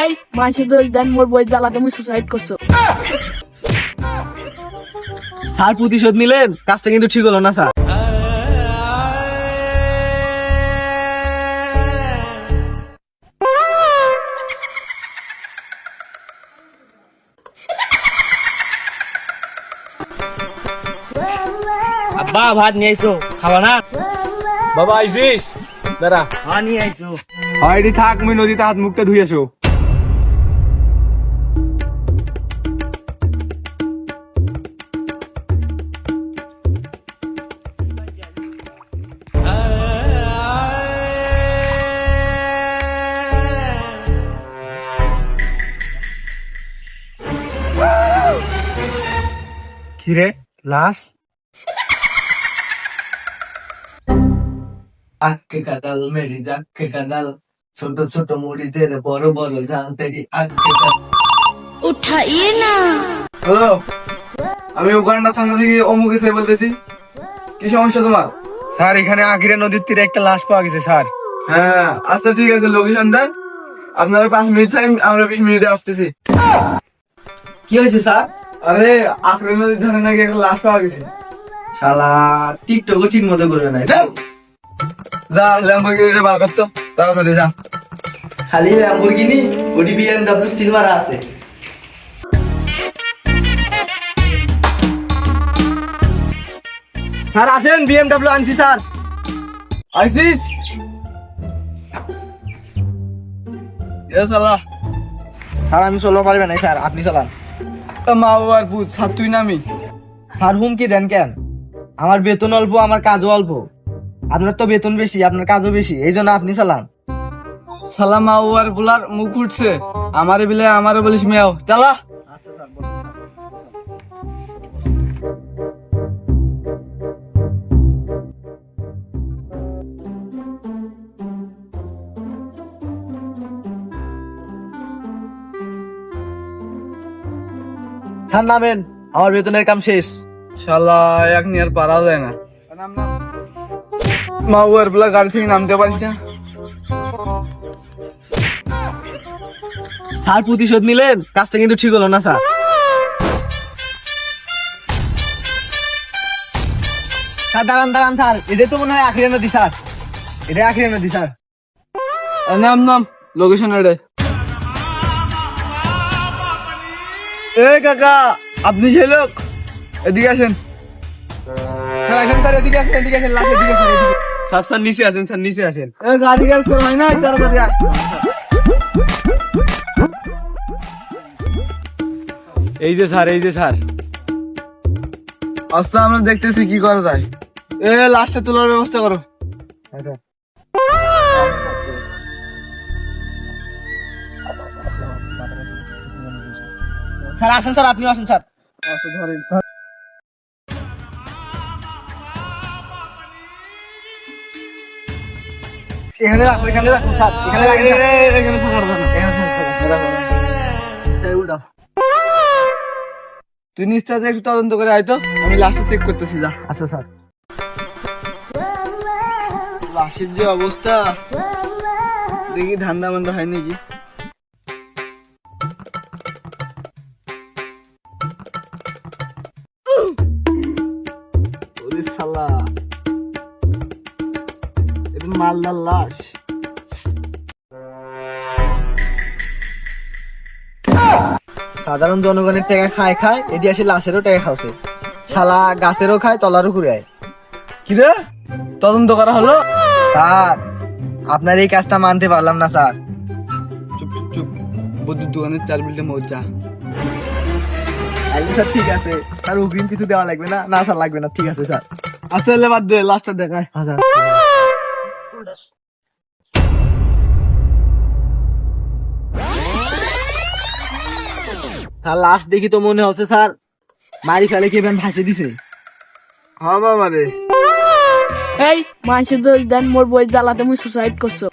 এই মানুষের দোষ দেন, মোর বই জ্বালাতে মুই সুসাইড করছো। স্যার প্রতিশোধ নিলেন, কাজটা কিন্তু ঠিক হলো না স্যার। আব্বা ভাত নিয়ে আইসো, খাবা না? বাবা আইসিস? দাঁড়া। হ্যাঁ নিয়ে আইসো। হয়ডি থাক, মুই নদীতে হাত মুখটা ধুই আসো। কিরে লাশ? আক্কে কাদাল মেরি জাক্কে কাদাল, ছোট ছোট মুড়িদের বড় বড় জান তেরি আক্কে কাদাল। উঠাইয়ে না। হ্যালো, আমি উগান্ডা থানা থেকে অমুক এসে বলতেছি। কি সমস্যা তোমার? স্যার এখানে আখিরা নদীর তীরে একটা লাশ পাওয়া গেছে স্যার। হ্যাঁ আচ্ছা ঠিক আছে, লোকেশন দেন। আপনারা 5 মিনিট টাইম, আমরা 20 মিনিটে আসতেছি। কি হয়েছে স্যার? আরে আখিরা নদীর ধারে নাকি একটা লাশ পাওয়া গেছে। শালা টিকটকও ঠিক মতো করবে না। যা ল্যাম্বরগিনিটা বার করতো, তাড়াতাড়ি যা। খালি ল্যাম্বরগিনি, ওডি বিএমডব্লিউ সিলভার আছে। স্যার আসেন, বিএমডব্লিউ আনছি স্যার। আইসিস? স্যার আমি চলতে পারবে না স্যার, আপনি চালান। মা বাবার পুত, স্যার তুই নামি। স্যার হুমকি দেন কেন? আমার বেতন অল্প, আমার কাজও অল্প। আপনার তো বেতন বেশি, আপনার কাজও বেশি, এই জন্য আপনি চালান। সালাম মা বাবার বুলার মুখ উঠছে, আমারে বিলে আমারও বলিস মেয়াও, চালা। স্যার নামেন, আমার বেতনের কাম শেষ। শালা এক নিয়ে আর পারা যায় না। মা ওর বলা গাড়ি থেকে নামতে পারিস না? স্যার প্রতিশোধ নিলেন, কাজটা কিন্তু ঠিক হলো না স্যার। স্যার দাঁড়ান দাঁড়ান স্যার, এটা তো মনে হয় আখিরা নদী স্যার, এটা আখিরা নদী স্যার। নাম নাম লোকেশন এডে। এ কাকা, আপনি সেই লোক? এদিকে আসেন স্যার, আসেন স্যার, এদিকে আসেন, এদিকে আসেন, লাশ এদিকে স্যার, এদিকে। স্যার স্যার নিচে আসেন, স্যার নিচে আসেন। গাড়ি গাড়ি স্যার হয় না, তাড়াতাড়ি আয়। এই যে স্যার, এই যে স্যার। আচ্ছা আমরা দেখতেছি কি করা যায়। এ লাশটা তোলার ব্যবস্থা করো। স্যার আসেন স্যার, আপনিও আসেন স্যার। ধরেন এখানে রাখো, এখানে রাখো স্যার, এখানে রাখেন, এখানে ফাঁকা রাখো, এখানে রাখো। উল্টা তুই নিশ্চয় একটু তদন্ত করে আয় তো, আমি লাশটা চেক করতেছি। যা। আচ্ছা স্যার। লাশের যে অবস্থা, দেখি ধান্দা বান্দা হয় নাকি। ওরে শালা, এটা মালদার লাশ। সাধারণ জনগণের টাকা খায় খায়, এটি আসে লাশেরও টাকা খাওয়াছে। শালা গাছেরও খায়, তলারও ঘুরে আয়। কি রে, তদন্ত করা হলো? স্যার আপনার এই কাজটা মানতে পারলাম না স্যার। চুপ চুপ চুপ, বন্ধুর দোকানের 4 বিল্ডে মজা। স্যার ঠিক আছে স্যার, অগ্রিম কিছু দেওয়া লাগবে না? না স্যার লাগবে না, ঠিক আছে স্যার। আসলে বাদ দে, লাস্টটা দেখায়। স্যার লাশ দেখি তো মনে হচ্ছে স্যার মারি ফেলে কে ভাসে দিছে। হ্যাঁ বাবা রে। এই মানুষের দোষ দেন, মোর বই জ্বালাতে মুই সুসাইড করছো।